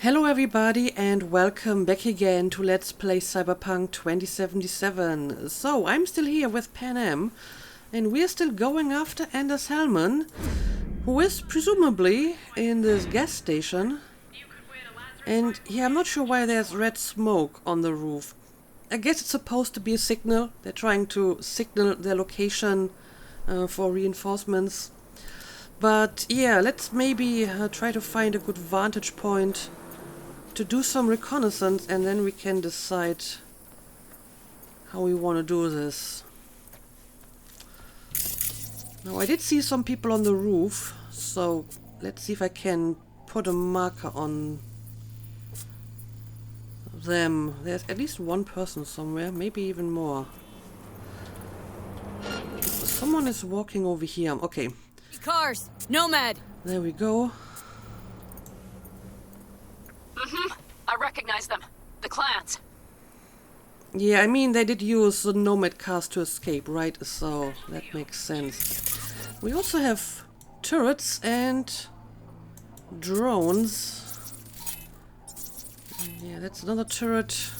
Hello everybody and welcome back again to Let's Play Cyberpunk 2077. So, I'm still here with Pan Am and we're still going after Anders Hellmann, who is presumably in this gas station. And yeah, I'm not sure why there's red smoke on the roof. I guess it's supposed to be a signal. They're trying to signal their location for reinforcements. But yeah, let's maybe try to find a good vantage point to do some reconnaissance, and then we can decide how we want to do this. Now, I did see some people on the roof, so let's see if I can put a marker on them. There's at least one person somewhere, maybe even more. Someone is walking over here. Okay. Cars, Nomad. There we go. I recognize them. The clans. Yeah, I mean, they did use the Nomad cars to escape, right? So that makes sense. We also have turrets and drones. Yeah, that's another turret.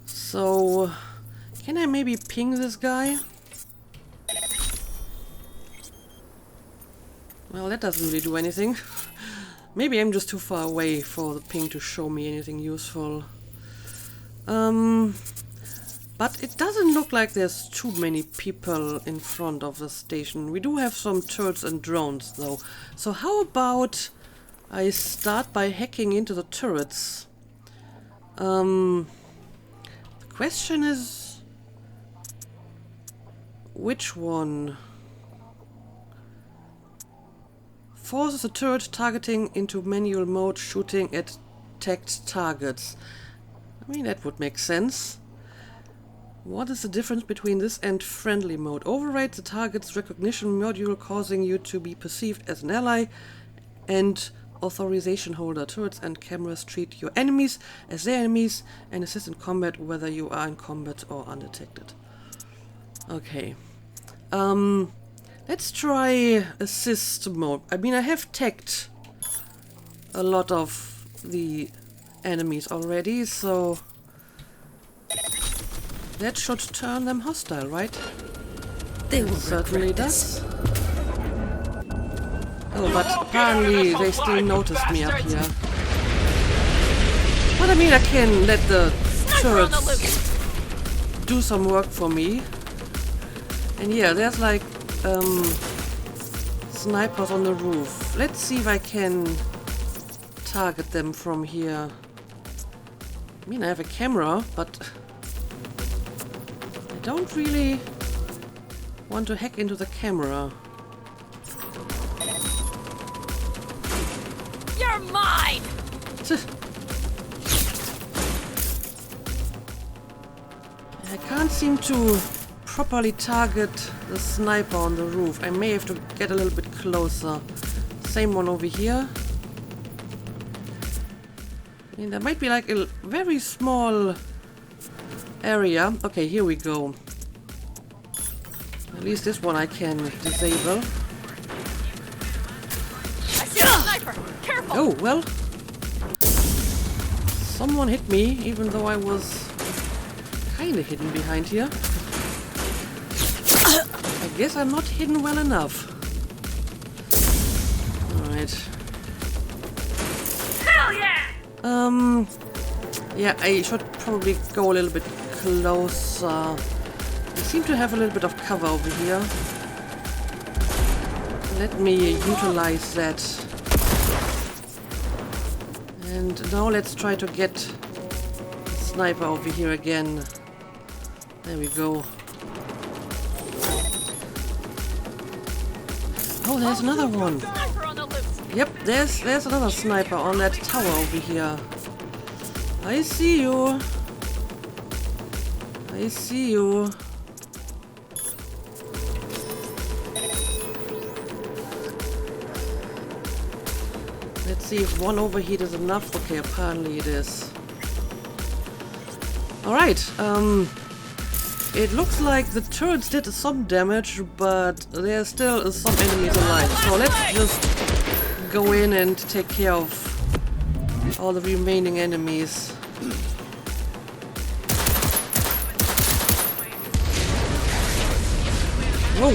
So, can I maybe ping this guy? Well, that doesn't really do anything. Maybe I'm just too far away for the ping to show me anything useful. But it doesn't look like there's too many people in front of the station. We do have some turrets and drones though. So how about I start by hacking into the turrets? The question is, which one? Forces a turret targeting into manual mode, shooting at tagged targets. I mean, that would make sense. What is the difference between this and friendly mode? Overrides the target's recognition module, causing you to be perceived as an ally and authorization holder. Turrets and cameras treat your enemies as their enemies and assist in combat whether you are in combat or undetected. Okay. Let's try assist mode. I mean, I have tagged a lot of the enemies already, so that should turn them hostile, right? They will certainly does. Oh, but apparently they still noticed me up here. But I mean, I can let the turrets do some work for me. And yeah, there's like snipers on the roof. Let's see if I can target them from here. I mean, I have a camera, but I don't really want to hack into the camera. You're mine! I can't seem to properly target the sniper on the roof. I may have to get a little bit closer. Same one over here. I mean, there might be like a very small area. Okay, here we go. At least this one I can disable. I see a sniper! Careful! Oh, well. Someone hit me, even though I was kind of hidden behind here. I guess I'm not hidden well enough. Alright. Hell yeah! Yeah, I should probably go a little bit closer. I seem to have a little bit of cover over here. Let me utilize that. And now let's try to get the sniper over here again. There we go. Oh, there's another one. Yep, there's another sniper on that tower over here. I see you. I see you. Let's see if one overheat is enough. Okay, apparently it is. Alright, it looks like the turrets did some damage, but there still is some enemies alive. So let's just go in and take care of all the remaining enemies. Whoa!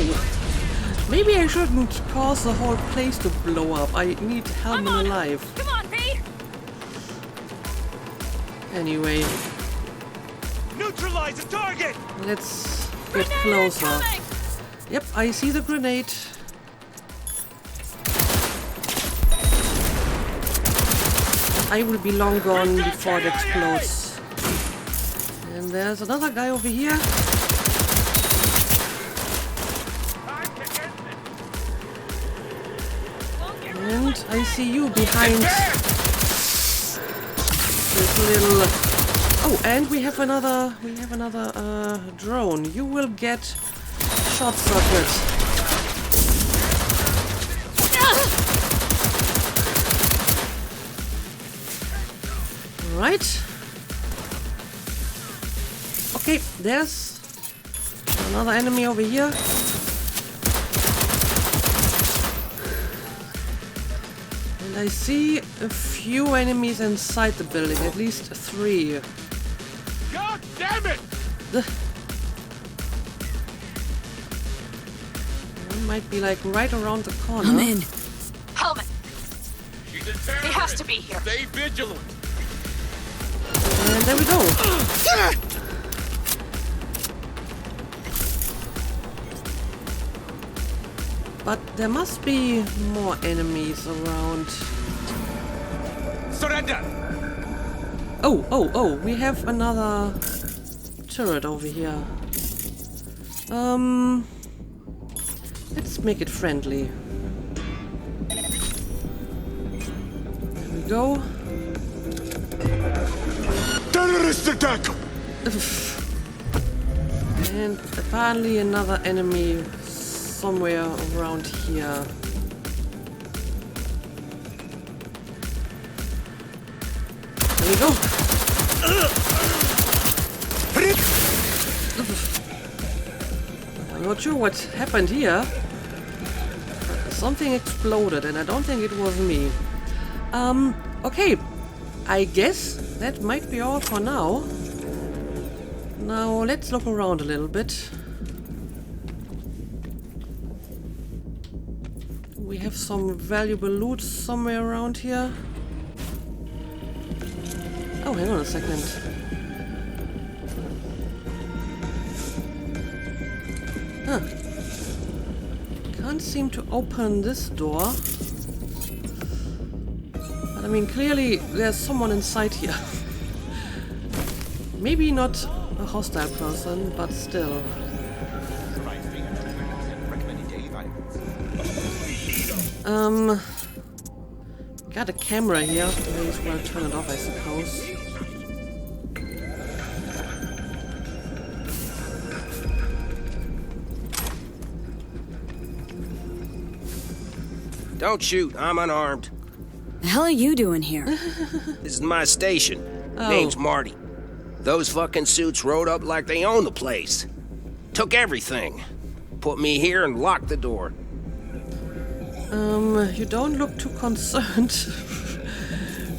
Maybe I shouldn't cause the whole place to blow up. I need Hellmann alive. Come on, V! Anyway. Neutralize the target! Let's get Grenade closer. incoming! Yep, I see the grenade. I will be long gone before it explodes. And there's another guy over here. And I see you behind this little... Oh, and we have another drone. You will get short circuit. Right. Okay, there's another enemy over here. And I see a few enemies inside the building, at least 3. God damn it! One might be like right around the corner. I'm in. Hellmann, She's a terrorist. he has to be here. Stay vigilant. And there we go. But there must be more enemies around. Surrender! Oh, we have another turret over here. Let's make it friendly. There we go. Terrorist attack! And apparently another enemy somewhere around here. There we go. I'm not sure what happened here. Something exploded and I don't think it was me. Okay. I guess that might be all for now. Now let's look around a little bit. We have some valuable loot somewhere around here. Oh, hang on a second. Huh. Can't seem to open this door. But I mean, clearly there's someone inside here. Maybe not a hostile person, but still. Got a camera here. May as well turn it off, I suppose. Don't shoot, I'm unarmed. The hell are you doing here? This is my station. Oh. Name's Marty. Those fucking suits rode up like they own the place. Took everything. Put me here and locked the door. You don't look too concerned.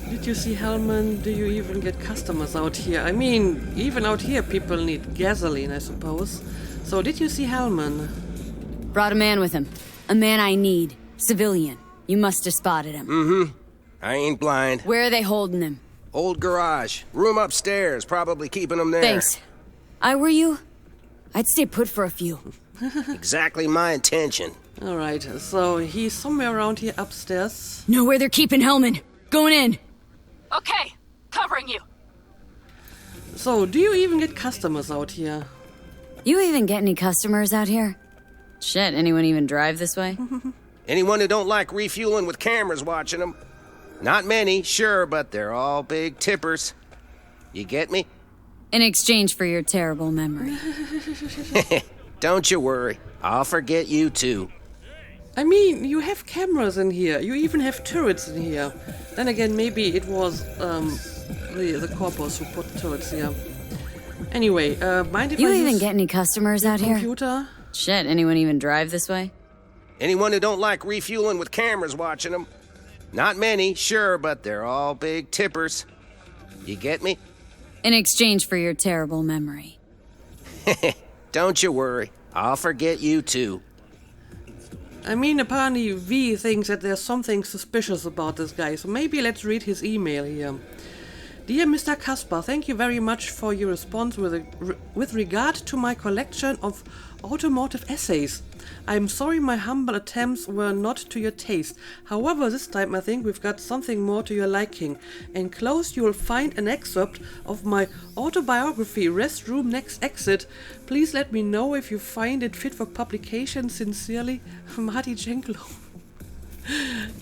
Did you see Hellmann? Do you even get customers out here? I mean, even out here people need gasoline, I suppose. So did you see Hellmann? Brought a man with him. A man I need. Civilian. You must have spotted him. Mm-hmm. I ain't blind. Where are they holding him? Old garage. Room upstairs. Probably keeping them there. Thanks. I were you? I'd stay put for a few. Exactly my intention. Alright, so he's somewhere around here upstairs. Know where they're keeping Hellmann. Going in. Okay, covering you. So, do you even get customers out here? You even get any customers out here? Shit, anyone even drive this way? Anyone who don't like refueling with cameras watching them. Not many, sure, but they're all big tippers. You get me? In exchange for your terrible memory. Don't you worry. I'll forget you too. I mean, you have cameras in here. You even have turrets in here. Then again, maybe it was the corpus who put turrets here. Anyway, mind if You I even use get any customers out here? computer? Shit, anyone even drive this way? Anyone who don't like refueling with cameras watching them. Not many, sure, but they're all big tippers. You get me? In exchange for your terrible memory. Don't you worry. I'll forget you too. I mean, apparently V thinks that there's something suspicious about this guy, so maybe let's read his email here. Dear Mr. Kaspar, thank you very much for your response with regard to my collection of automotive essays. I'm sorry my humble attempts were not to your taste. However, this time I think we've got something more to your liking. Enclosed you will find an excerpt of my autobiography, Restroom Next Exit. Please let me know if you find it fit for publication. Sincerely, Marty Jenklow.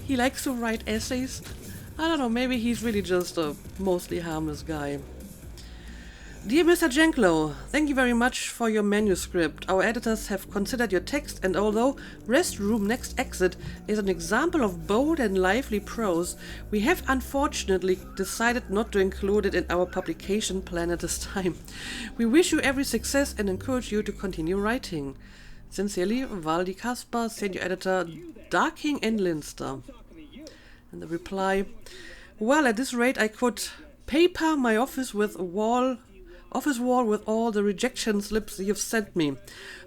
He likes to write essays. I don't know, maybe he's really just a mostly harmless guy. Dear Mr. Jenklow, thank you very much for your manuscript. Our editors have considered your text, and although Restroom Next Exit is an example of bold and lively prose, we have unfortunately decided not to include it in our publication plan at this time. We wish you every success and encourage you to continue writing. Sincerely, Valdi Kaspar, senior editor, Darking and Linster. And the reply, well, at this rate I could paper my office wall with all the rejection slips you've sent me.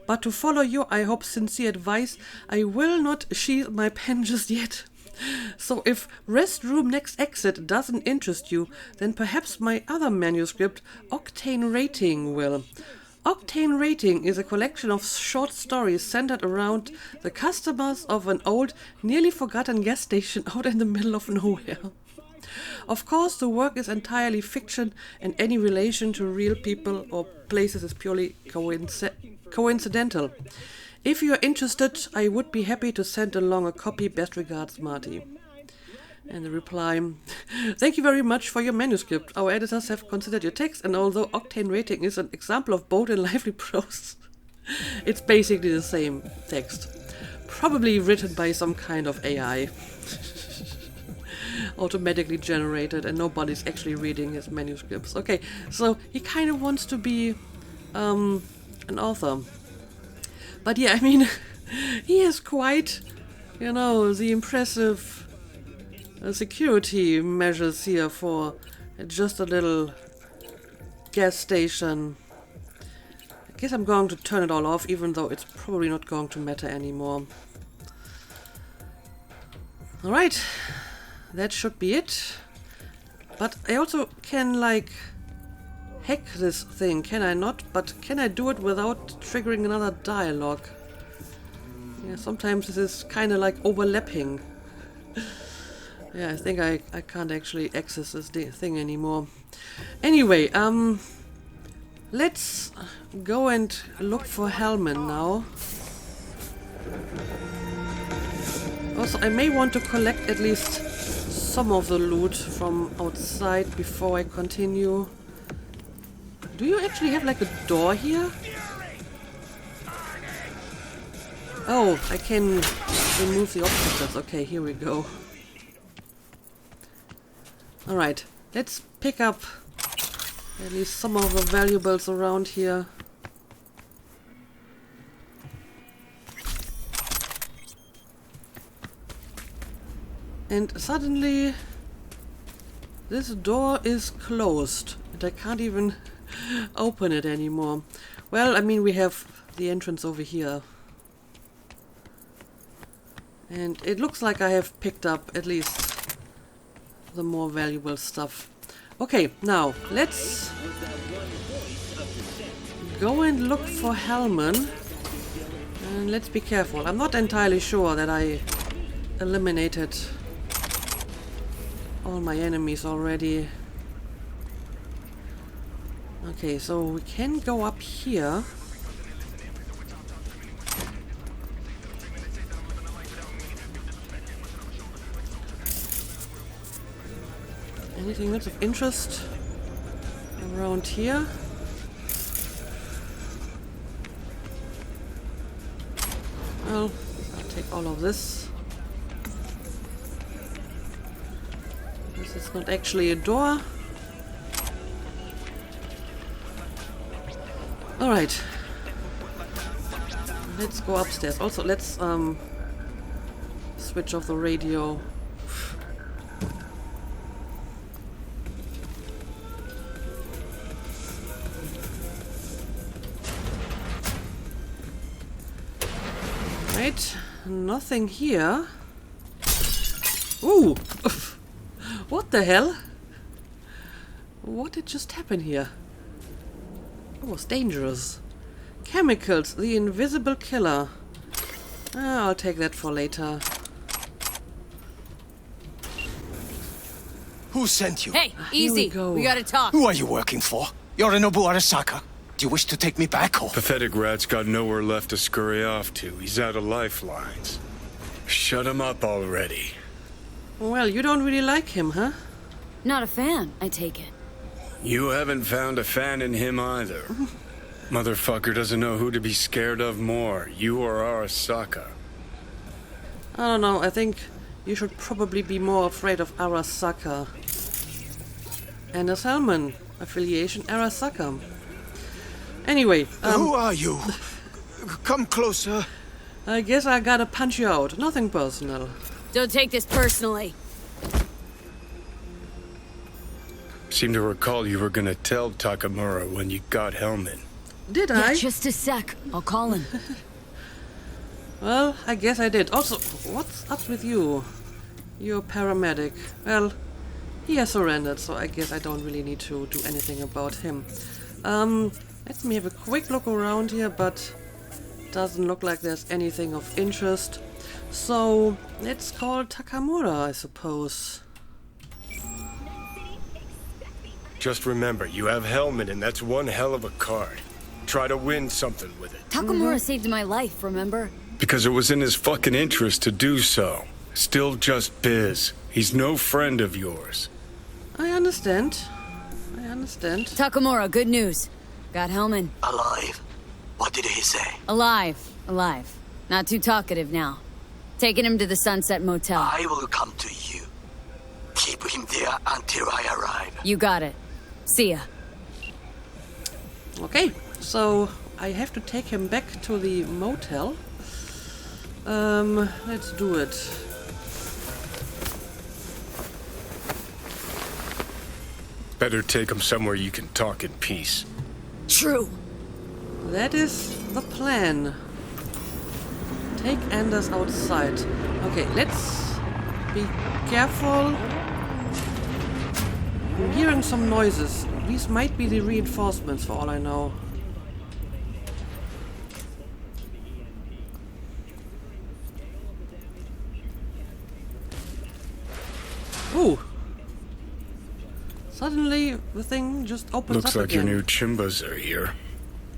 But to follow your, I hope, sincere advice, I will not sheath my pen just yet. So if Restroom Next Exit doesn't interest you, then perhaps my other manuscript, Octane Rating, will. Octane Rating is a collection of short stories centered around the customers of an old, nearly forgotten gas station out in the middle of nowhere. Of course, the work is entirely fiction, and any relation to real people or places is purely coincidental. If you are interested, I would be happy to send along a copy. Best regards, Marty. And the reply, thank you very much for your manuscript. Our editors have considered your text, and although Octane Rating is an example of bold and lively prose, it's basically the same text. Probably written by some kind of AI. Automatically generated, and nobody's actually reading his manuscripts. Okay, so he kind of wants to be an author. But yeah, I mean, he has quite, the impressive security measures here for just a little gas station. I guess I'm going to turn it all off, even though it's probably not going to matter anymore. Alright, that should be it. But I also can, hack this thing, can I not? But can I do it without triggering another dialogue? Yeah, sometimes this is kind of overlapping. Yeah, I think I can't actually access this thing anymore. Anyway, let's go and look for Hellmann now. Also, I may want to collect at least some of the loot from outside before I continue. Do you actually have a door here? Oh, I can remove the obstacles. Okay, here we go. Alright, let's pick up at least some of the valuables around here. And suddenly this door is closed and I can't even open it anymore. Well, I mean, we have the entrance over here. And it looks like I have picked up at least the more valuable stuff. Okay, now let's go and look for Hellmann. And let's be careful. I'm not entirely sure that I eliminated all my enemies already. Okay, so we can go up here. Anything that's of interest around here? Well, I'll take all of this. This is not actually a door. Alright. Let's go upstairs. Also, let's switch off the radio. Right, nothing here. Ooh! What the hell? What did just happen here? It was dangerous. Chemicals, the invisible killer. I'll take that for later. Who sent you? Hey, here we easy. go. We gotta talk. Who are you working for? Yorinobu Arasaka? Do you wish to take me back or? Pathetic rat's got nowhere left to scurry off to. He's out of lifelines. Shut him up already. Well, you don't really like him, huh? Not a fan, I take it. You haven't found a fan in him either. Motherfucker doesn't know who to be scared of more, you or Arasaka. I don't know, I think you should probably be more afraid of Arasaka. And as Hellmann, affiliation Arasaka. Anyway, Who are you? Come closer. I guess I gotta punch you out. Nothing personal. Don't take this personally. Seem to recall you were gonna tell Takamura when you got Hellmann. Did Yeah, I? just a sec. I'll call him. Well, I guess I did. Also, what's up with you? You're a paramedic. Well, he has surrendered, so I guess I don't really need to do anything about him. Let me have a quick look around here, but doesn't look like there's anything of interest. So, let's call Takamura, I suppose. Just remember, you have Hellmann, and that's one hell of a card. Try to win something with it. Takamura saved my life, remember? Because it was in his fucking interest to do so. Still just biz. He's no friend of yours. I understand. I understand. Takamura, good news. Got Hellmann. Alive. What did he say? Alive. Not too talkative now. Taking him to the Sunset Motel. I will come to you. Keep him there until I arrive. You got it. See ya. Okay, so I have to take him back to the motel. Let's do it. Better take him somewhere you can talk in peace. True. That is the plan. Take Anders outside. Okay, let's be careful. I'm hearing some noises. These might be the reinforcements for all I know. Ooh. Suddenly the thing just opens Looks up like again. your new Chimbas are here.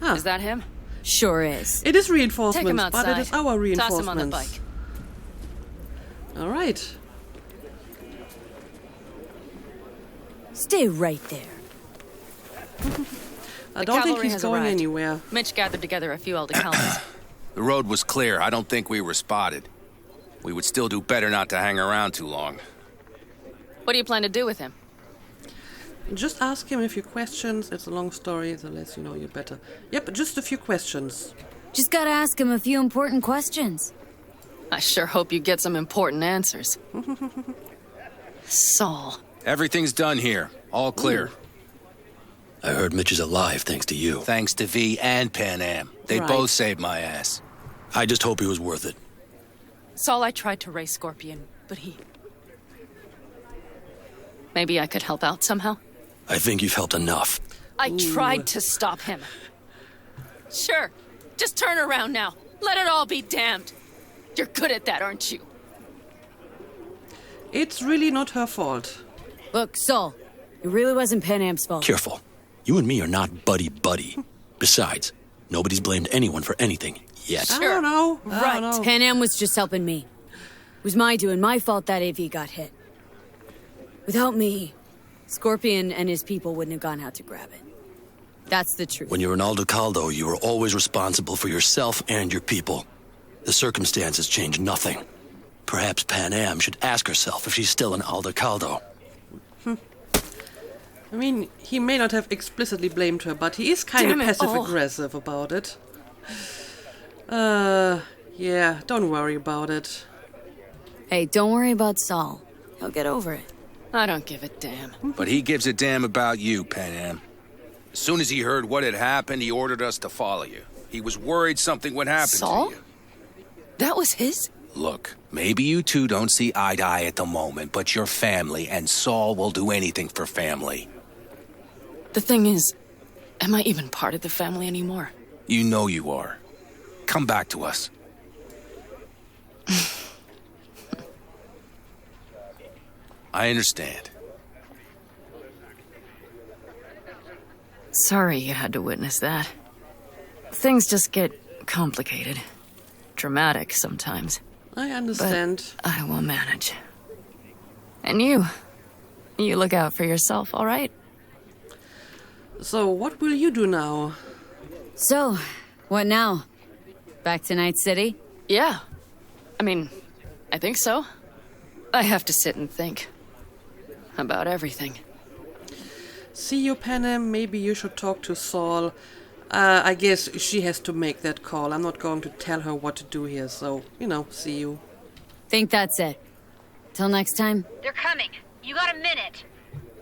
Ah. Is that him? Sure is. It is reinforcements, Take him but outside. it is our reinforcements. Toss him on the bike. Alright. Stay right there. I don't think cavalry he's has going arrived. anywhere. Mitch gathered together a few Aldecalans. The road was clear. I don't think we were spotted. We would still do better not to hang around too long. What do you plan to do with him? Just ask him a few questions. It's a long story, the less you know, you better. Yep, just a few questions. Just gotta ask him a few important questions. I sure hope you get some important answers. Saul. Everything's done here. All clear. I heard Mitch is alive thanks to you. Thanks to V and Pan Am. They Right. both saved my ass. I just hope he was worth it. Saul, I tried to raise Scorpion, but he... Maybe I could help out somehow? I think you've helped enough. I tried to stop him. Sure. Just turn around now. Let it all be damned. You're good at that, aren't you? It's really not her fault. Look, Saul, it really wasn't Pan Am's fault. Careful. You and me are not buddy-buddy. Besides, nobody's blamed anyone for anything yet. I don't know. I Right. don't know. Pan Am was just helping me. It was my doing, my fault that AV got hit. Without me, Scorpion and his people wouldn't have gone out to grab it. That's the truth. When you're an Aldecaldo, you are always responsible for yourself and your people. The circumstances change nothing. Perhaps Pan Am should ask herself if she's still an Aldecaldo. I mean, he may not have explicitly blamed her, but he is kind Damn of it all. passive-aggressive about it. Yeah, don't worry about it. Hey, don't worry about Saul. He'll get over it. I don't give a damn. But he gives a damn about you, Pan Am. As soon as he heard what had happened, he ordered us to follow you. He was worried something would happen Saul? to you. That was his? Look, maybe you two don't see eye to eye at the moment, but you're family, and Saul will do anything for family. The thing is, am I even part of the family anymore? You know you are. Come back to us. I understand. Sorry you had to witness that. Things just get complicated. Dramatic sometimes. I understand. But I will manage. And you look out for yourself, all right? So, what will you do now? So, what now? Back to Night City? Yeah. I mean, I think so. I have to sit and think. About everything. See you, Panem. Maybe you should talk to Saul. I guess she has to make that call. I'm not going to tell her what to do here, so, see you. Think that's it. Till next time? They're coming. You got a minute.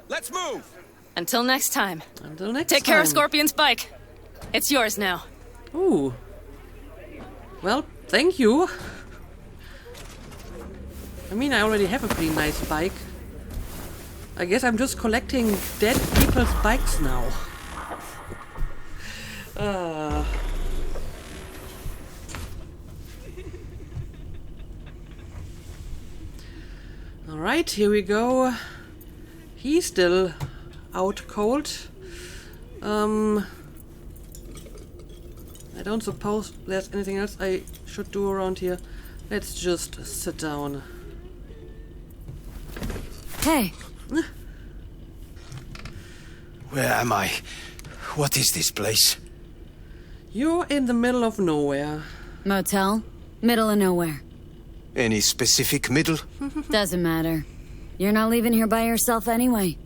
Let's move! Until next time. Until next Take time. care of Scorpion's bike. It's yours now. Ooh. Well, thank you. I mean, I already have a pretty nice bike. I guess I'm just collecting dead people's bikes now. Alright, here we go. He's still out cold. I don't suppose there's anything else I should do around here. Let's just sit down. Hey. Where am I? What is this place? You're in the middle of nowhere. Motel? Middle of nowhere. Any specific middle? Doesn't matter. You're not leaving here by yourself anyway.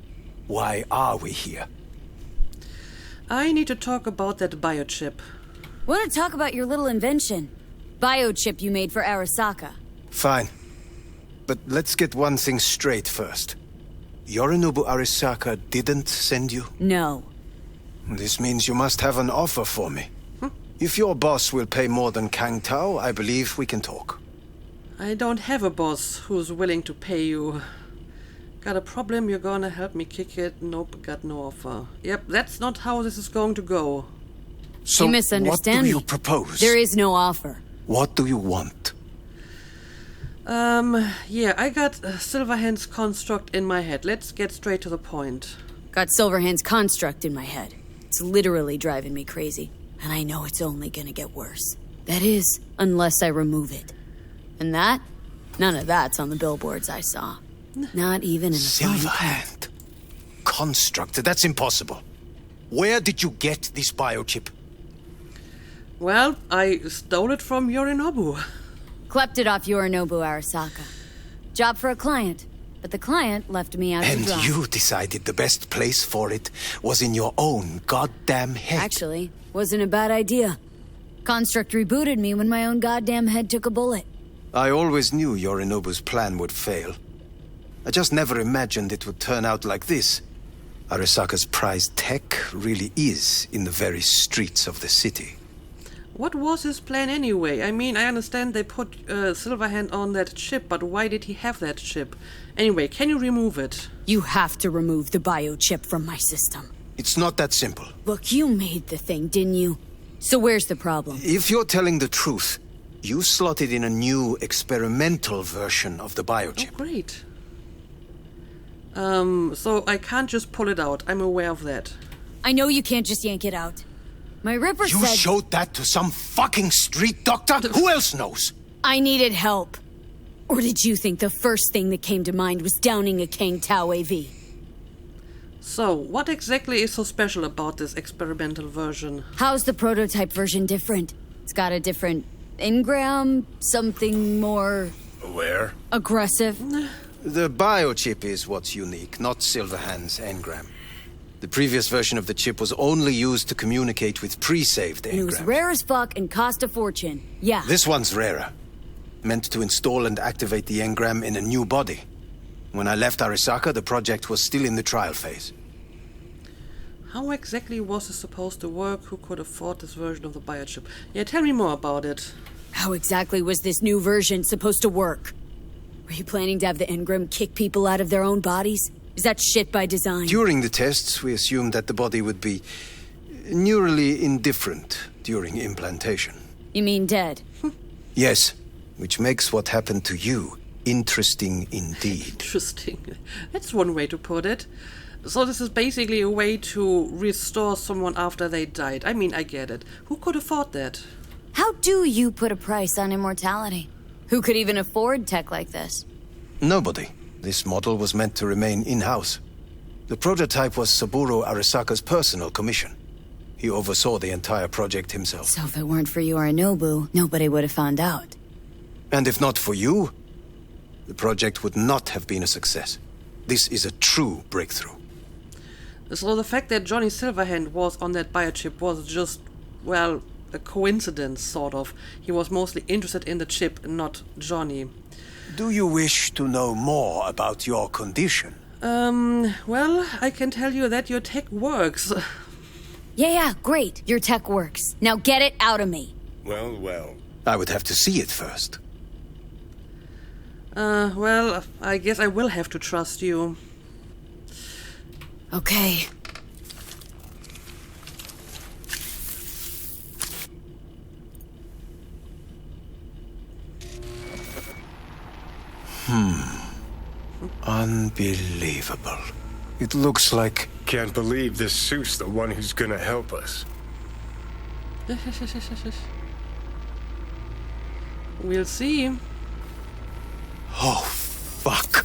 Why are we here? I need to talk about that biochip. Want to talk about your little invention? Biochip you made for Arasaka. Fine. But let's get one thing straight first. Yorinobu Arasaka didn't send you? No. This means you must have an offer for me. If your boss will pay more than Kang Tao, I believe we can talk. I don't have a boss who's willing to pay you. Got a problem, you're gonna help me kick it? Nope, got no offer. Yep, that's not how this is going to go. So, you misunderstand what do you me. propose? There is no offer. What do you want? Yeah, I got Silverhand's construct in my head. Let's get straight to the point. Got Silverhand's construct in my head. It's literally driving me crazy. And I know it's only gonna get worse. That is, unless I remove it. And that? None of that's on the billboards I saw. Not even in the Silverhand. Construct? That's impossible. Where did you get this biochip? Well, I stole it from Yorinobu. Klept it off Yorinobu Arasaka. Job for a client. But the client left me out to And dry. you decided the best place for it was in your own goddamn head. Actually, wasn't a bad idea. Construct rebooted me when my own goddamn head took a bullet. I always knew Yorinobu's plan would fail. I just never imagined it would turn out like this. Arasaka's prized tech really is in the very streets of the city. What was his plan anyway? I mean, I understand they put Silverhand on that chip, but why did he have that chip? Anyway, can you remove it? You have to remove the biochip from my system. It's not that simple. Look, you made the thing, didn't you? So where's the problem? If you're telling the truth, you slotted in a new experimental version of the biochip. Oh, great. So I can't just pull it out. I'm aware of that. I know you can't just yank it out. My Ripper You said... showed that to some fucking street doctor? Who else knows? I needed help. Or did you think the first thing that came to mind was downing a Kang Tao AV? So, what exactly is so special about this experimental version? How's the prototype version different? It's got a different engram, something more Where? aggressive. The biochip is what's unique, not Silverhand's engram. The previous version of the chip was only used to communicate with pre-saved And it was engrams. rare as fuck and cost a fortune. Yeah. This one's rarer. Meant to install and activate the engram in a new body. When I left Arasaka, the project was still in the trial phase. How exactly was this supposed to work? Who could afford this version of the biochip? Yeah, tell me more about it. How exactly was this new version supposed to work? Were you planning to have the Engram kick people out of their own bodies? Is that shit by design? During the tests, we assumed that the body would be neurally indifferent during implantation. You mean dead? Yes, which makes what happened to you interesting indeed. Interesting. That's one way to put it. So this is basically a way to restore someone after they died. I mean, I get it. Who could afford that? How do you put a price on immortality? Who could even afford tech like this? Nobody. This model was meant to remain in-house. The prototype was Saburo Arasaka's personal commission. He oversaw the entire project himself. So if it weren't for Yorinobu, nobody would have found out. And if not for you, the project would not have been a success. This is a true breakthrough. So the fact that Johnny Silverhand was on that biochip was just, well, a coincidence, sort of. He was mostly interested in the chip, not Johnny. Do you wish to know more about your condition? Well, I can tell you that your tech works. Yeah, great. Your tech works. Now get it out of me. Well, well. I would have to see it first. Well, I guess I will have to trust you. Okay. Unbelievable. It looks like... Can't believe this suit's the one who's gonna help us. We'll see. Oh, fuck.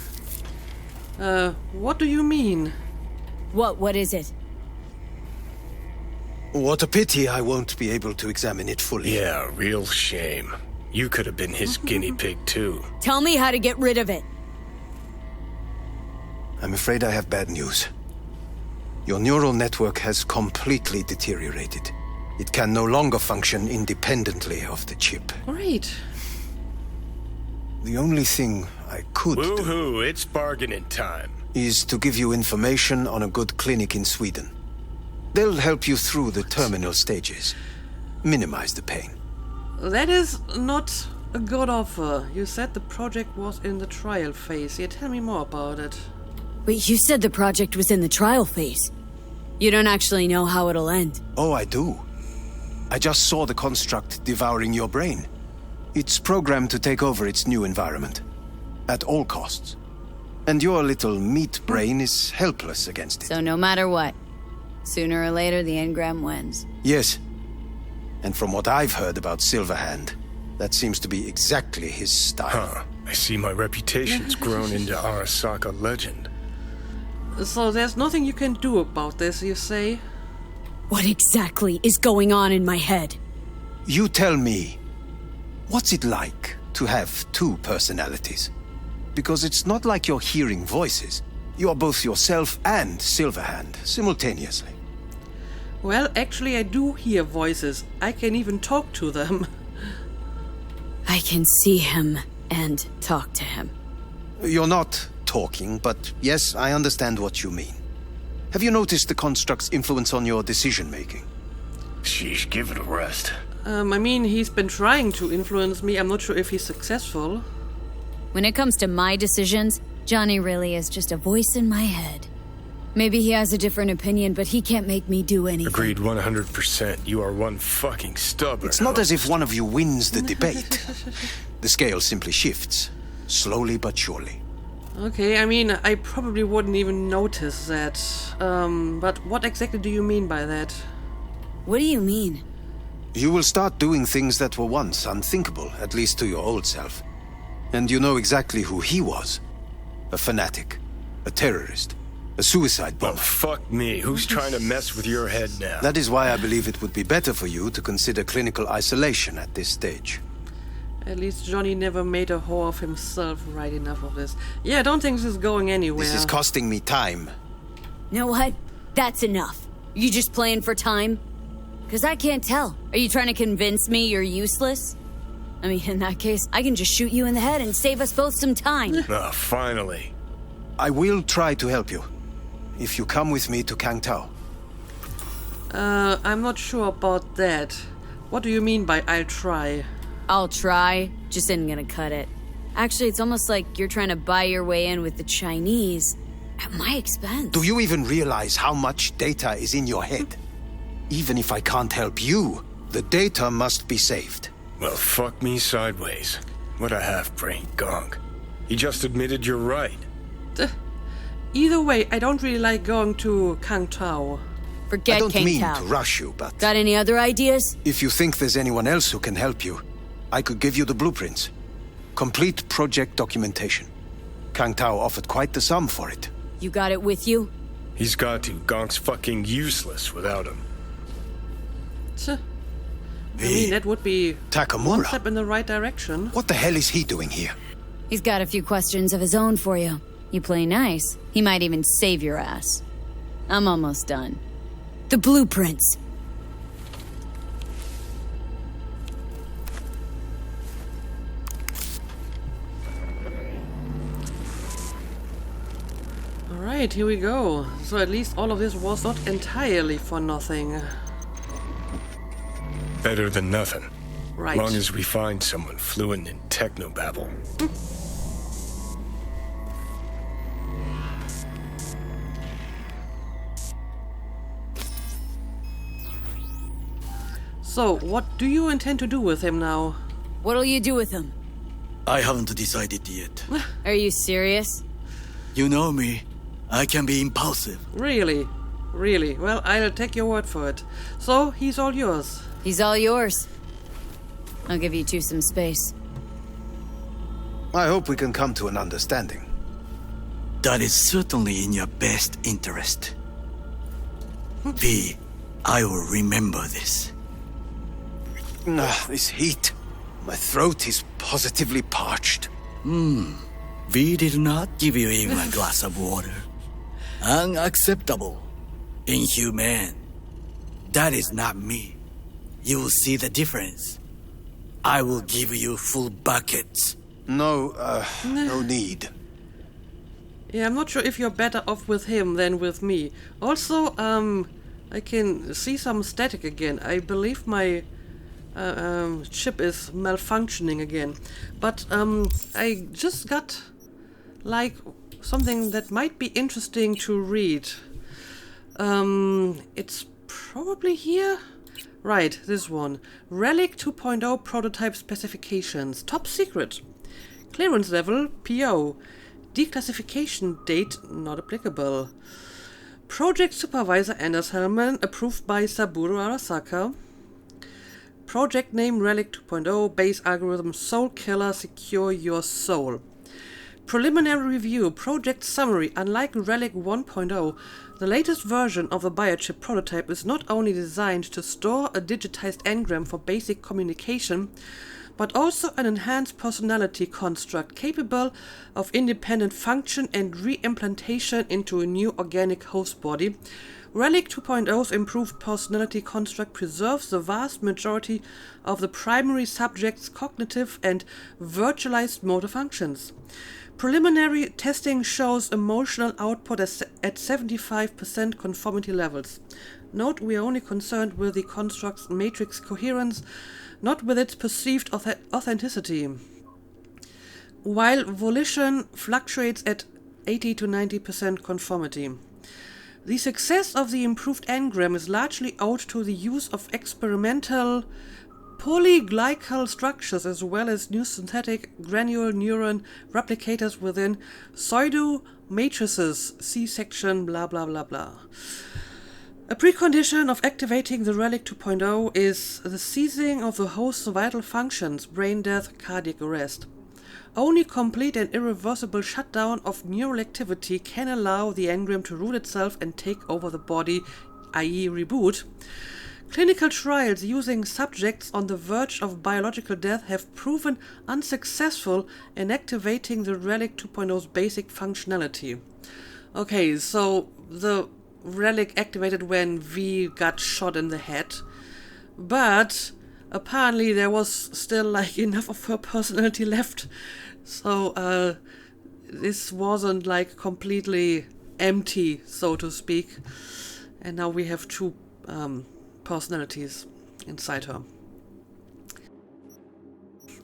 What do you mean? What is it? What a pity I won't be able to examine it fully. Yeah, real shame. You could have been his guinea pig, too. Tell me how to get rid of it. I'm afraid I have bad news. Your neural network has completely deteriorated. It can no longer function independently of the chip. Great. The only thing I could do Woohoo, it's bargaining time. is to give you information on a good clinic in Sweden. They'll help you through the terminal stages. Minimize the pain. That is not a good offer. You said the project was in the trial phase. Yeah, tell me more about it. Wait, you said the project was in the trial phase. You don't actually know how it'll end. Oh, I do. I just saw the construct devouring your brain. It's programmed to take over its new environment. At all costs. And your little meat brain is helpless against it. So no matter what, sooner or later the engram wins. Yes. And from what I've heard about Silverhand, that seems to be exactly his style. Huh. I see my reputation's grown into Arasaka legend. So there's nothing you can do about this, you say? What exactly is going on in my head? You tell me, what's it like to have two personalities? Because it's not like you're hearing voices. You're both yourself and Silverhand simultaneously. Well, actually I do hear voices. I can even talk to them. I can see him and talk to him. You're not talking, but yes, I understand what you mean. Have you noticed the construct's influence on your decision-making? Sheesh, give it a rest. I mean, he's been trying to influence me. I'm not sure if he's successful. When it comes to my decisions, Johnny really is just a voice in my head. Maybe he has a different opinion, but he can't make me do anything. Agreed 100%. You are one fucking stubborn. It's not as if one of you wins the debate. The scale simply shifts, slowly but surely. Okay, I mean, I probably wouldn't even notice that. But what exactly do you mean by that? What do you mean? You will start doing things that were once unthinkable, at least to your old self. And you know exactly who he was. A fanatic, a terrorist, a suicide bomber. Well, fuck me. Who's trying to mess with your head now? That is why I believe it would be better for you to consider clinical isolation at this stage. At least Johnny never made a whore of himself. Right, enough of this. Yeah, I don't think this is going anywhere. This is costing me time. You know what? That's enough. You just playing for time? Because I can't tell. Are you trying to convince me you're useless? I mean, in that case, I can just shoot you in the head and save us both some time. Ah, finally. I will try to help you, if you come with me to Kangtao. I'm not sure about that. What do you mean by I'll try? I'll try, just isn't gonna cut it. Actually, it's almost like you're trying to buy your way in with the Chinese at my expense. Do you even realize how much data is in your head? Even if I can't help you, the data must be saved. Well, fuck me sideways. What a half-brained gonk. He just admitted you're right. Either way, I don't really like going to Kang Tao. Forget I don't King mean Tao. to rush you, but Got any other ideas? if you think there's anyone else who can help you, I could give you the blueprints. Complete project documentation. Kang Tao offered quite the sum for it. You got it with you? He's got to. Gonk's fucking useless without him. I mean, that would be one step Takamura? in the right direction. What the hell is he doing here? He's got a few questions of his own for you. You play nice, he might even save your ass. I'm almost done. The blueprints. Alright, here we go. So at least all of this was not entirely for nothing. Better than nothing. Right. Long as we find someone fluent in technobabble. So, what do you intend to do with him now? What'll you do with him? I haven't decided yet. Are you serious? You know me. I can be impulsive. Really? Really? Well, I'll take your word for it. So, he's all yours. He's all yours. I'll give you two some space. I hope we can come to an understanding. That is certainly in your best interest. V, I will remember this. This heat. My throat is positively parched. V did not give you even a glass of water. Unacceptable. Inhumane. That is not me. You will see the difference. I will give you full buckets. No need. Yeah, I'm not sure if you're better off with him than with me. Also, I can see some static again. I believe my chip is malfunctioning again. But I just got like something that might be interesting to read. It's probably here. Right, this one. Relic 2.0 prototype specifications. Top secret. Clearance level PO. Declassification date not applicable. Project supervisor Anders Hellmann, approved by Saburo Arasaka. Project name Relic 2.0, base algorithm Soul Killer, secure your soul. Preliminary review, project summary. Unlike Relic 1.0, the latest version of the biochip prototype is not only designed to store a digitized engram for basic communication, but also an enhanced personality construct capable of independent function and re-implantation into a new organic host body. Relic 2.0's improved personality construct preserves the vast majority of the primary subject's cognitive and virtualized motor functions. Preliminary testing shows emotional output at 75% conformity levels. Note, we are only concerned with the construct's matrix coherence, not with its perceived authenticity. While volition fluctuates at 80 to 90% conformity. The success of the improved engram is largely owed to the use of experimental polyglycal structures as well as new synthetic granule neuron replicators within pseudo matrices. See section blah blah blah blah. A precondition of activating the Relic 2.0 is the ceasing of the host's vital functions, brain death, cardiac arrest. Only complete and irreversible shutdown of neural activity can allow the engram to root itself and take over the body, i.e. reboot. Clinical trials using subjects on the verge of biological death have proven unsuccessful in activating the Relic 2.0's basic functionality. Okay, so the Relic activated when V got shot in the head, but apparently there was still like enough of her personality left, so this wasn't like completely empty, so to speak, and now we have two personalities inside her.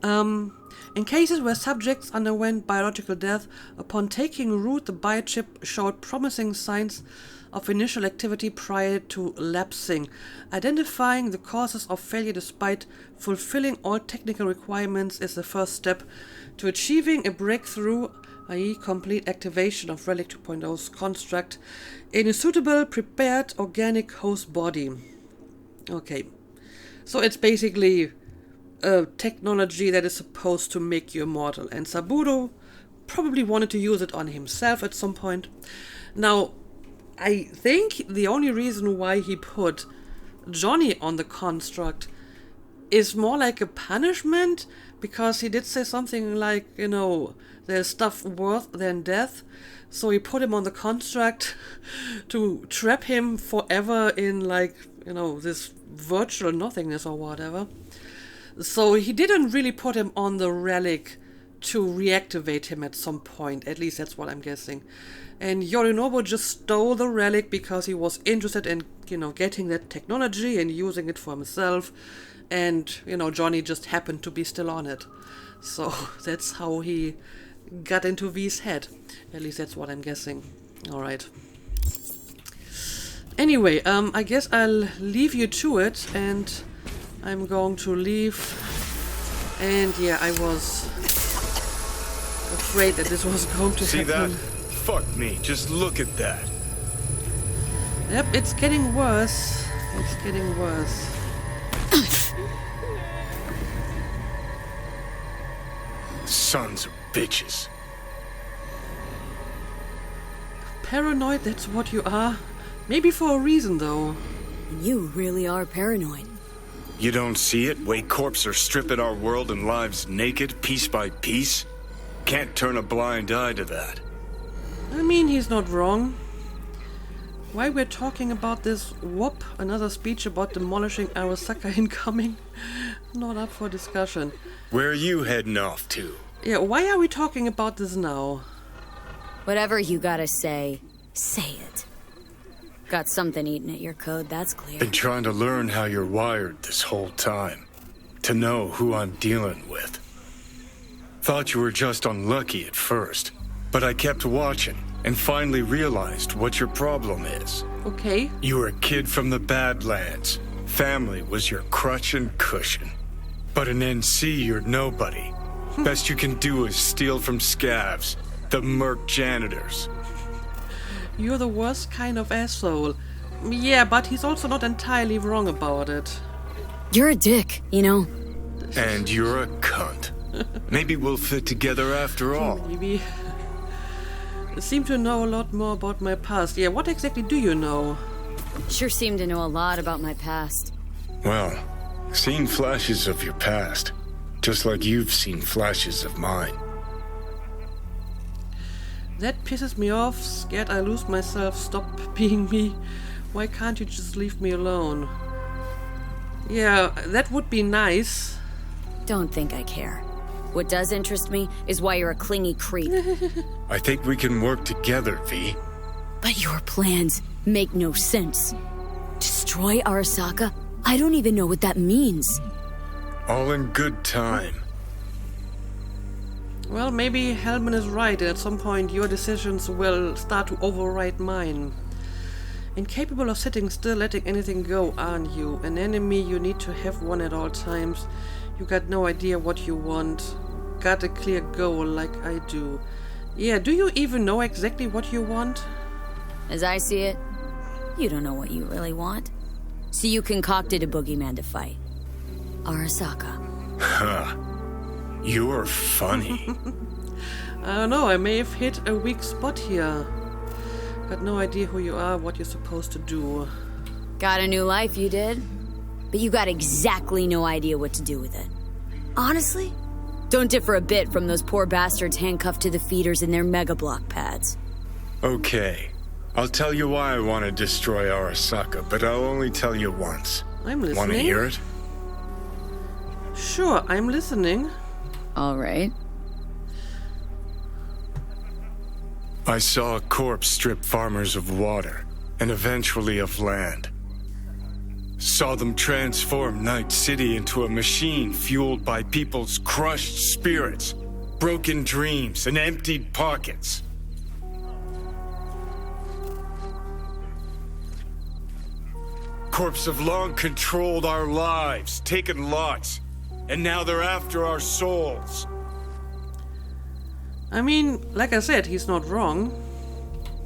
In cases where subjects underwent biological death, upon taking root, the biochip showed promising signs of initial activity prior to lapsing. Identifying the causes of failure despite fulfilling all technical requirements is the first step to achieving a breakthrough, i.e. complete activation of Relic 2.0's construct in a suitable, prepared organic host body. Okay, so it's basically a technology that is supposed to make you immortal, and Saburo probably wanted to use it on himself at some point. Now, I think the only reason why he put Johnny on the construct is more like a punishment, because he did say something like, you know, there's stuff worse than death, so he put him on the construct to trap him forever in, like, you know, this virtual nothingness or whatever. So he didn't really put him on the relic to reactivate him at some point. At least that's what I'm guessing. And Yorinobu just stole the relic because he was interested in, you know, getting that technology and using it for himself. And, you know, Johnny just happened to be still on it. So that's how he got into V's head. At least that's what I'm guessing. Alright. Anyway, I guess I'll leave you to it, and I'm going to leave. And yeah, I was afraid that this was going to happen. See that? Fuck me, just look at that. Yep, it's getting worse. It's getting worse. Sons of bitches. Paranoid, that's what you are. Maybe for a reason, though. You really are paranoid. You don't see it? Way corps are stripping our world and lives naked, piece by piece? Can't turn a blind eye to that. I mean, he's not wrong. Why we're talking about this whoop, another speech about demolishing Arasaka incoming? Not up for discussion. Where are you heading off to? Yeah, why are we talking about this now? Whatever you gotta say, say it. Got something eating at your code, that's clear. Been trying to learn how you're wired this whole time. To know who I'm dealing with. Thought you were just unlucky at first, but I kept watching and finally realized what your problem is. Okay. You were a kid from the Badlands. Family was your crutch and cushion. But in NC, you're nobody. Best you can do is steal from scavs, the merc janitors. You're the worst kind of asshole. Yeah, but he's also not entirely wrong about it. You're a dick, you know. And you're a cunt. Maybe we'll fit together after all. Maybe. You seem to know a lot more about my past. Yeah, what exactly do you know? Sure seem to know a lot about my past. Well, seen flashes of your past. Just like you've seen flashes of mine. That pisses me off. Scared I lose myself. Stop being me. Why can't you just leave me alone? Yeah, that would be nice. Don't think I care. What does interest me is why you're a clingy creep. I think we can work together, V. But your plans make no sense. Destroy Arasaka? I don't even know what that means. All in good time. Well, maybe Hellmann is right, and at some point your decisions will start to override mine. Incapable of sitting still, letting anything go, aren't you? An enemy, you need to have one at all times. You got no idea what you want. Got a clear goal like I do. Yeah, do you even know exactly what you want? As I see it, you don't know what you really want. So you concocted a boogeyman to fight. Arasaka. Huh. You're funny. I don't know, I may have hit a weak spot here. Got no idea who you are, what you're supposed to do. Got a new life, you did? But you got exactly no idea what to do with it. Honestly, don't differ a bit from those poor bastards handcuffed to the feeders in their mega block pads. Okay. I'll tell you why I want to destroy Arasaka, but I'll only tell you once. I'm listening. Want to hear it? Sure, I'm listening. All right. I saw a corpse strip farmers of water, and eventually of land. Saw them transform Night City into a machine fueled by people's crushed spirits, broken dreams, and emptied pockets. Corps have long controlled our lives, taken lots, and now they're after our souls. I mean, like I said, he's not wrong.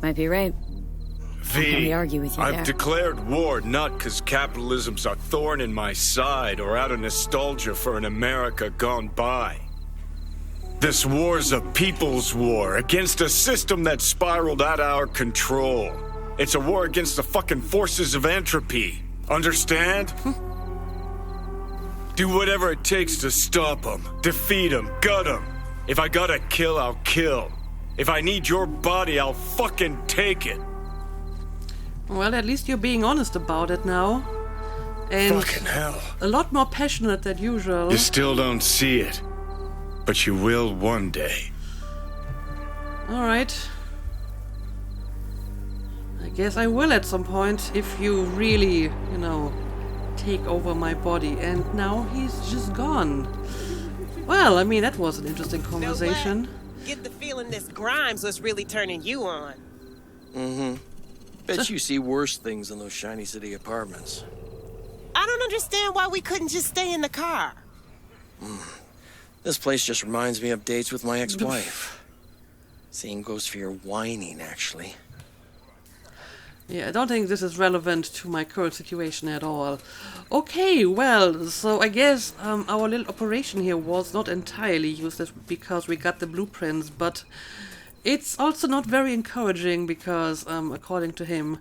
Might be right. Can't really argue with you I've there. declared war not because capitalism's a thorn in my side or out of nostalgia for an America gone by. This war's a people's war against a system that spiraled out of our control. It's a war against the fucking forces of entropy. Understand? Do whatever it takes to stop them, defeat them, gut them. If I gotta kill, I'll kill. If I need your body, I'll fucking take it. Well, at least you're being honest about it now. And Fucking hell. a lot more passionate than usual. You still don't see it, but you will one day. Alright. I guess I will at some point if you really, you know, take over my body. And now he's just gone. Well, I mean, that was an interesting conversation. Get the feeling this Grimes was really turning you on. Mm-hmm. Bet you see worse things than those shiny city apartments. I don't understand why we couldn't just stay in the car. This place just reminds me of dates with my ex-wife. Same goes for your whining, actually. Yeah, I don't think this is relevant to my current situation at all. Okay, well, so I guess our little operation here was not entirely useless because we got the blueprints, but it's also not very encouraging because, according to him,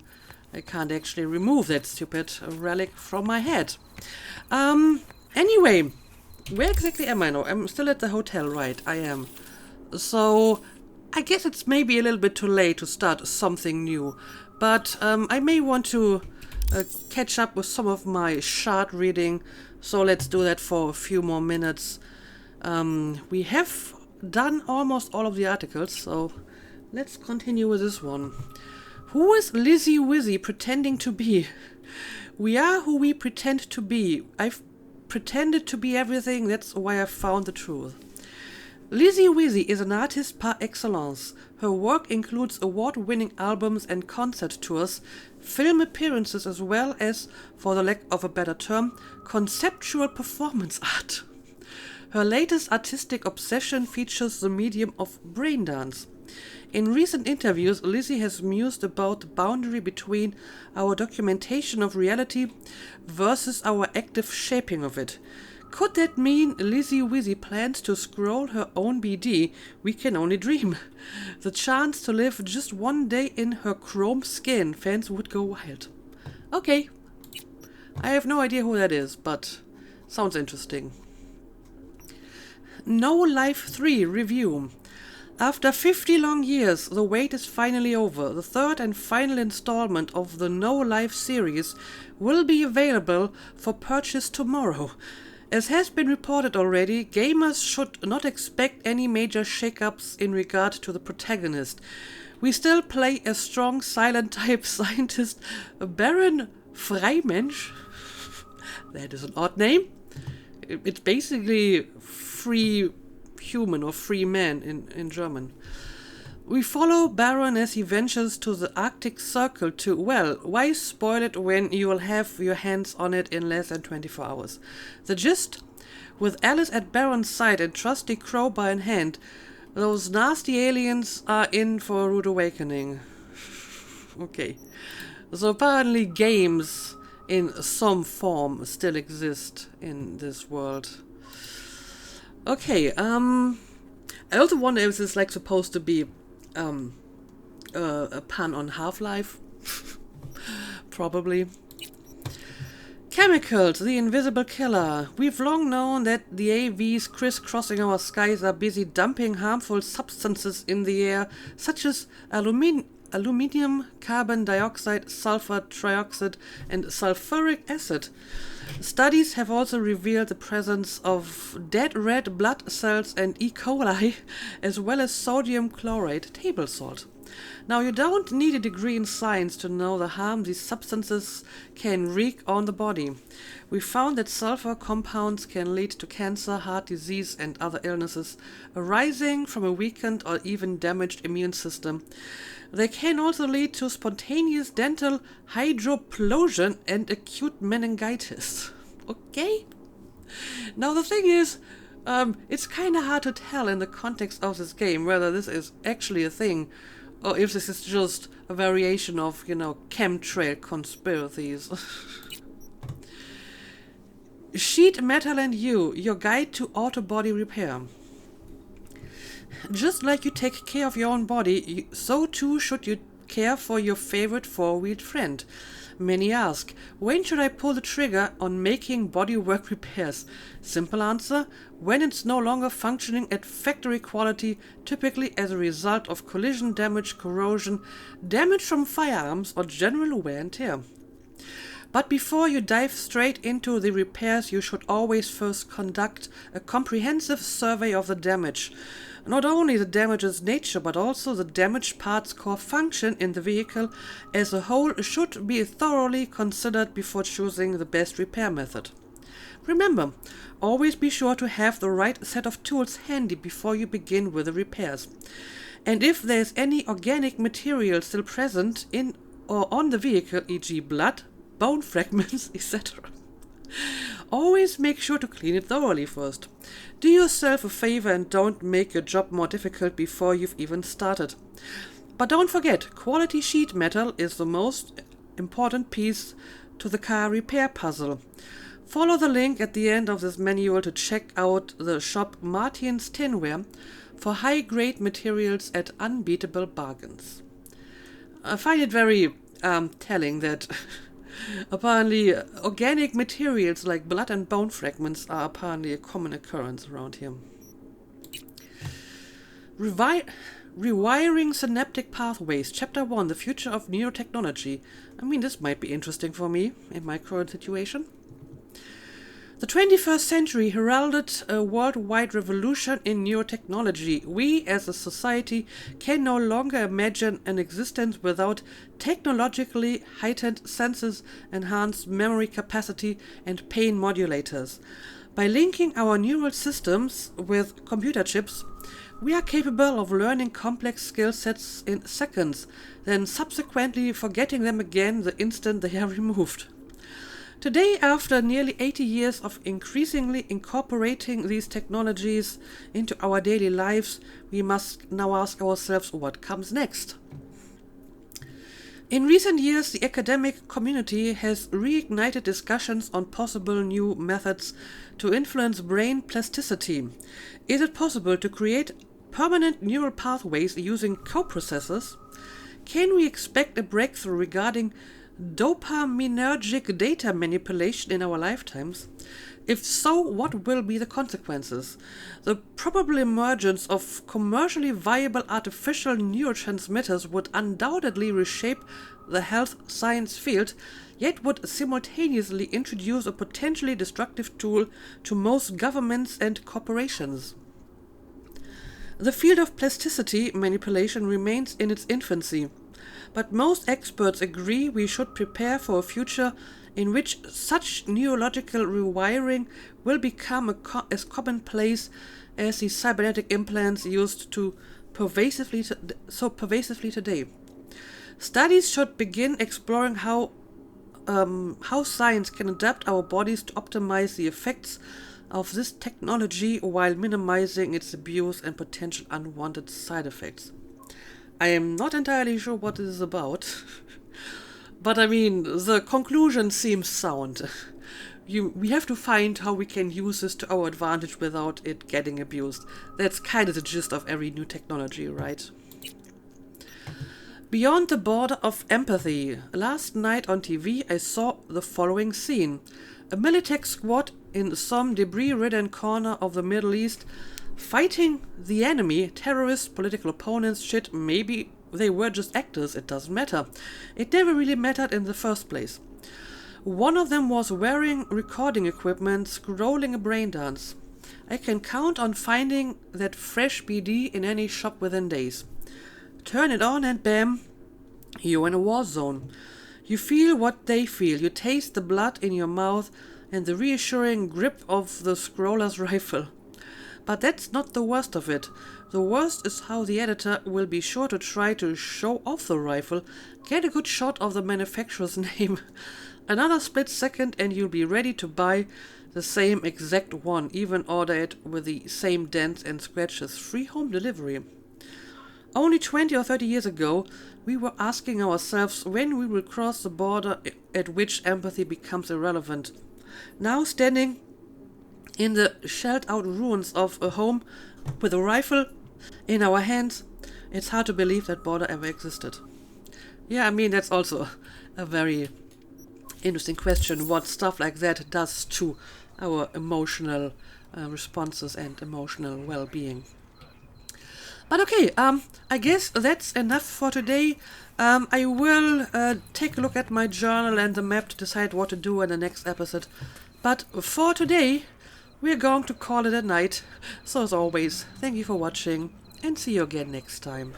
I can't actually remove that stupid relic from my head. Anyway, where exactly am I now? I'm still at the hotel, right? I am. So, I guess it's maybe a little bit too late to start something new. But I may want to catch up with some of my shard reading, so let's do that for a few more minutes. We have done almost all of the articles, so let's continue with this one. Who is Lizzie Wizzy pretending to be? We are who we pretend to be. I've pretended to be everything, that's why I found the truth. Lizzie Wizzy is an artist par excellence. Her work includes award-winning albums and concert tours, film appearances as well as, for the lack of a better term, conceptual performance art. Her latest artistic obsession features the medium of brain dance. In recent interviews, Lizzie has mused about the boundary between our documentation of reality versus our active shaping of it. Could that mean Lizzie Wizzy plans to scroll her own BD? We can only dream. The chance to live just one day in her chrome skin, fans would go wild. Okay. I have no idea who that is, but sounds interesting. No Life 3 review. After 50 long years, the wait is finally over. The third and final installment of the No Life series will be available for purchase tomorrow. As has been reported already, gamers should not expect any major shakeups in regard to the protagonist. We still play a strong silent-type scientist, Baron Freimensch. That is an odd name. It's basically free human or free man in German. We follow Baron as he ventures to the Arctic Circle to, well, why spoil it when you will have your hands on it in less than 24 hours? The gist? With Alice at Baron's side and trusty crowbar in hand, those nasty aliens are in for a rude awakening. Okay. So apparently games in some form still exist in this world. Okay, I also wonder if this is like supposed to be a pun on Half-Life. Probably. Chemicals, the invisible killer. We've long known that the AVs crisscrossing our skies are busy dumping harmful substances in the air, such as aluminium, carbon dioxide, sulfur trioxide, and sulfuric acid. Studies have also revealed the presence of dead red blood cells and E. coli, as well as sodium chloride, table salt. Now, you don't need a degree in science to know the harm these substances can wreak on the body. We found that sulfur compounds can lead to cancer, heart disease, and other illnesses arising from a weakened or even damaged immune system. They can also lead to spontaneous dental hydroplosion and acute meningitis. Okay? Now, the thing is, it's kind of hard to tell in the context of this game whether this is actually a thing or if this is just a variation of, chemtrail conspiracies. Sheet Metal and You, your guide to auto body repair. Just like you take care of your own body, so too should you care for your favorite four-wheeled friend. Many ask, when should I pull the trigger on making bodywork repairs? Simple answer, when it's no longer functioning at factory quality, typically as a result of collision damage, corrosion, damage from firearms, or general wear and tear. But before you dive straight into the repairs, you should always first conduct a comprehensive survey of the damage. Not only the damage's nature, but also the damaged part's core function in the vehicle as a whole should be thoroughly considered before choosing the best repair method. Remember, always be sure to have the right set of tools handy before you begin with the repairs. And if there is any organic material still present in or on the vehicle, e.g. blood, bone fragments, etc., always make sure to clean it thoroughly first. Do yourself a favor and don't make your job more difficult before you've even started. But don't forget, quality sheet metal is the most important piece to the car repair puzzle. Follow the link at the end of this manual to check out the shop Martin's Tinware for high-grade materials at unbeatable bargains. I find it very telling that apparently, organic materials like blood and bone fragments are apparently a common occurrence around here. Rewiring synaptic pathways, Chapter 1, The Future of Neurotechnology. I mean, this might be interesting for me in my current situation. The 21st century heralded a worldwide revolution in neurotechnology. We, as a society, can no longer imagine an existence without technologically heightened senses, enhanced memory capacity, and pain modulators. By linking our neural systems with computer chips, we are capable of learning complex skill sets in seconds, then subsequently forgetting them again the instant they are removed. Today, after nearly 80 years of increasingly incorporating these technologies into our daily lives, we must now ask ourselves what comes next. In recent years, the academic community has reignited discussions on possible new methods to influence brain plasticity. Is it possible to create permanent neural pathways using coprocessors? Can we expect a breakthrough regarding dopaminergic data manipulation in our lifetimes? If so, what will be the consequences? The probable emergence of commercially viable artificial neurotransmitters would undoubtedly reshape the health science field, yet would simultaneously introduce a potentially destructive tool to most governments and corporations. The field of plasticity manipulation remains in its infancy, but most experts agree we should prepare for a future in which such neurological rewiring will become as commonplace as the cybernetic implants used so pervasively today. Studies should begin exploring how science can adapt our bodies to optimize the effects of this technology while minimizing its abuse and potential unwanted side effects. I am not entirely sure what this is about, but I mean, the conclusion seems sound. We have to find how we can use this to our advantage without it getting abused. That's kind of the gist of every new technology, right? Beyond the border of empathy, last night on TV I saw the following scene. A Militech squad in some debris-ridden corner of the Middle East fighting the enemy, terrorists, political opponents, shit, maybe they were just actors, it doesn't matter. It never really mattered in the first place. One of them was wearing recording equipment, scrolling a brain dance. I can count on finding that fresh BD in any shop within days. Turn it on and bam, you're in a war zone. You feel what they feel. You taste the blood in your mouth and the reassuring grip of the scroller's rifle. But that's not the worst of it. The worst is how the editor will be sure to try to show off the rifle, get a good shot of the manufacturer's name. Another split second and you'll be ready to buy the same exact one, even order it with the same dents and scratches, free home delivery. Only 20 or 30 years ago, we were asking ourselves when we will cross the border at which empathy becomes irrelevant. Now, standing in the shelled-out ruins of a home with a rifle in our hands, it's hard to believe that border ever existed. Yeah, I mean, that's also a very interesting question, what stuff like that does to our emotional responses and emotional well-being. But okay, I guess that's enough for today. I will take a look at my journal and the map to decide what to do in the next episode. But for today, we're going to call it a night. So as always, thank you for watching and see you again next time.